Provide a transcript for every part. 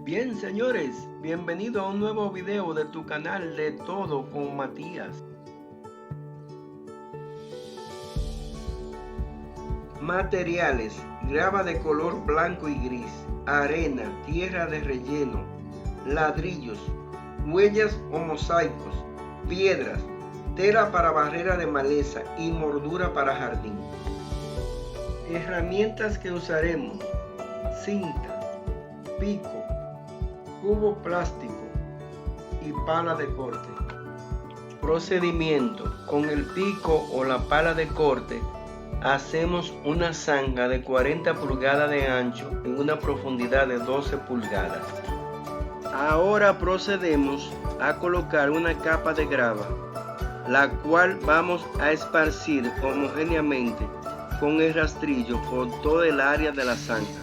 Bien, señores, bienvenido a un nuevo video de tu canal de Todo con Matías. Materiales: grava de color blanco y gris, arena, tierra de relleno, ladrillos, huellas o mosaicos, piedras, tela para barrera de maleza y moldura para jardín. Herramientas que usaremos: cinta, pico, cubo plástico y pala de corte. Procedimiento: con el pico o la pala de corte hacemos una zanja de 40 pulgadas de ancho en una profundidad de 12 pulgadas. Ahora procedemos a colocar una capa de grava, la cual vamos a esparcir homogéneamente con el rastrillo por toda el área de la zanja.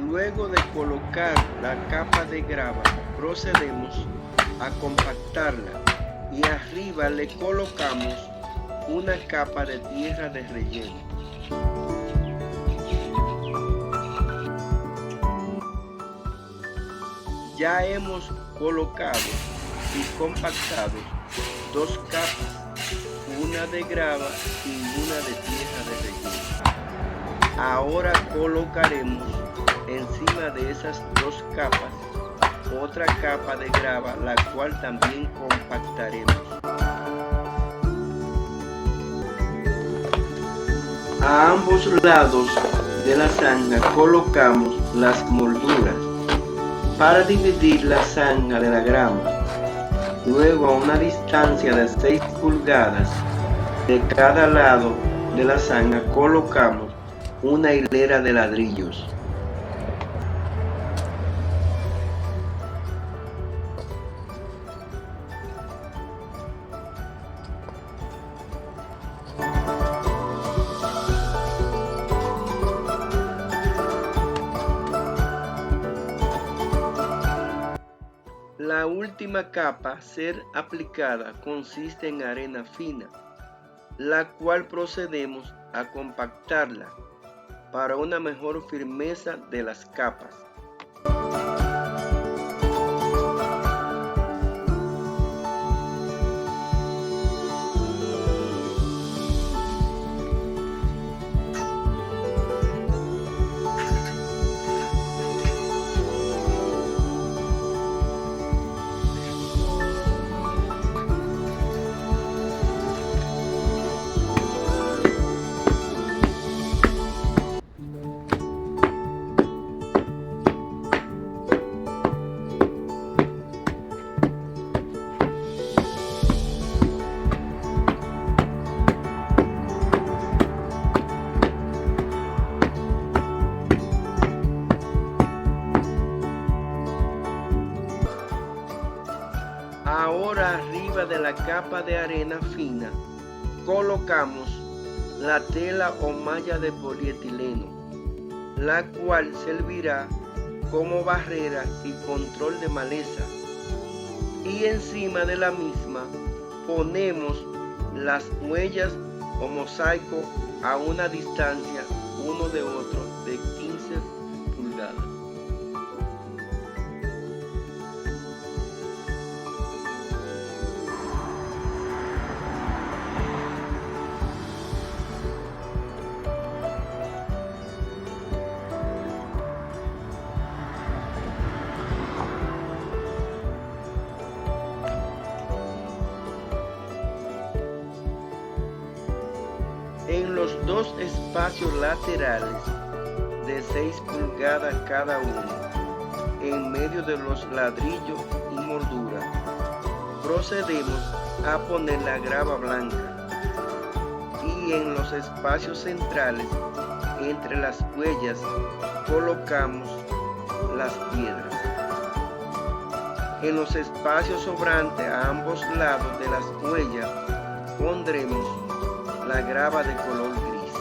Luego de colocar la capa de grava, procedemos a compactarla y arriba le colocamos una capa de tierra de relleno. Ya hemos colocado y compactado dos capas, una de grava y una de tierra de relleno. Ahora colocaremos encima de esas dos capas otra capa de grava, la cual también compactaremos. A ambos lados de la zanja colocamos las molduras para dividir la zanja de la grava. Luego, a una distancia de 6 pulgadas de cada lado de la zanja, colocamos una hilera de ladrillos. La última capa a ser aplicada consiste en arena fina, la cual procedemos a compactarla para una mejor firmeza de las capas. Ahora, arriba de la capa de arena fina colocamos la tela o malla de polietileno, la cual servirá como barrera y control de maleza, y encima de la misma ponemos las huellas o mosaicos a una distancia uno de otro de 15 pulgadas. En los dos espacios laterales de 6 pulgadas cada uno, en medio de los ladrillos y moldura, procedemos a poner la grava blanca, y en los espacios centrales entre las huellas colocamos las piedras. En los espacios sobrantes a ambos lados de las huellas pondremos la grava de color gris.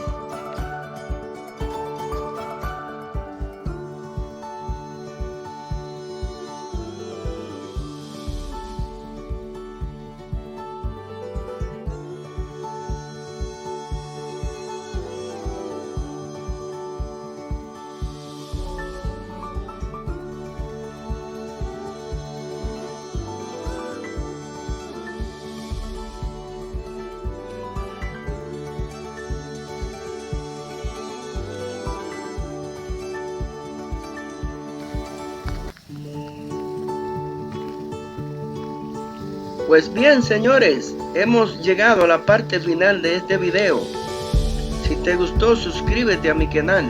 Pues bien, señores, hemos llegado a la parte final de este video. Si te gustó, suscríbete a mi canal,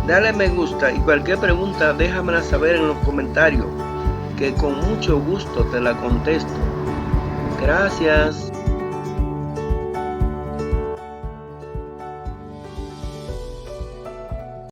dale me gusta y cualquier pregunta déjamela saber en los comentarios, que con mucho gusto te la contesto. Gracias.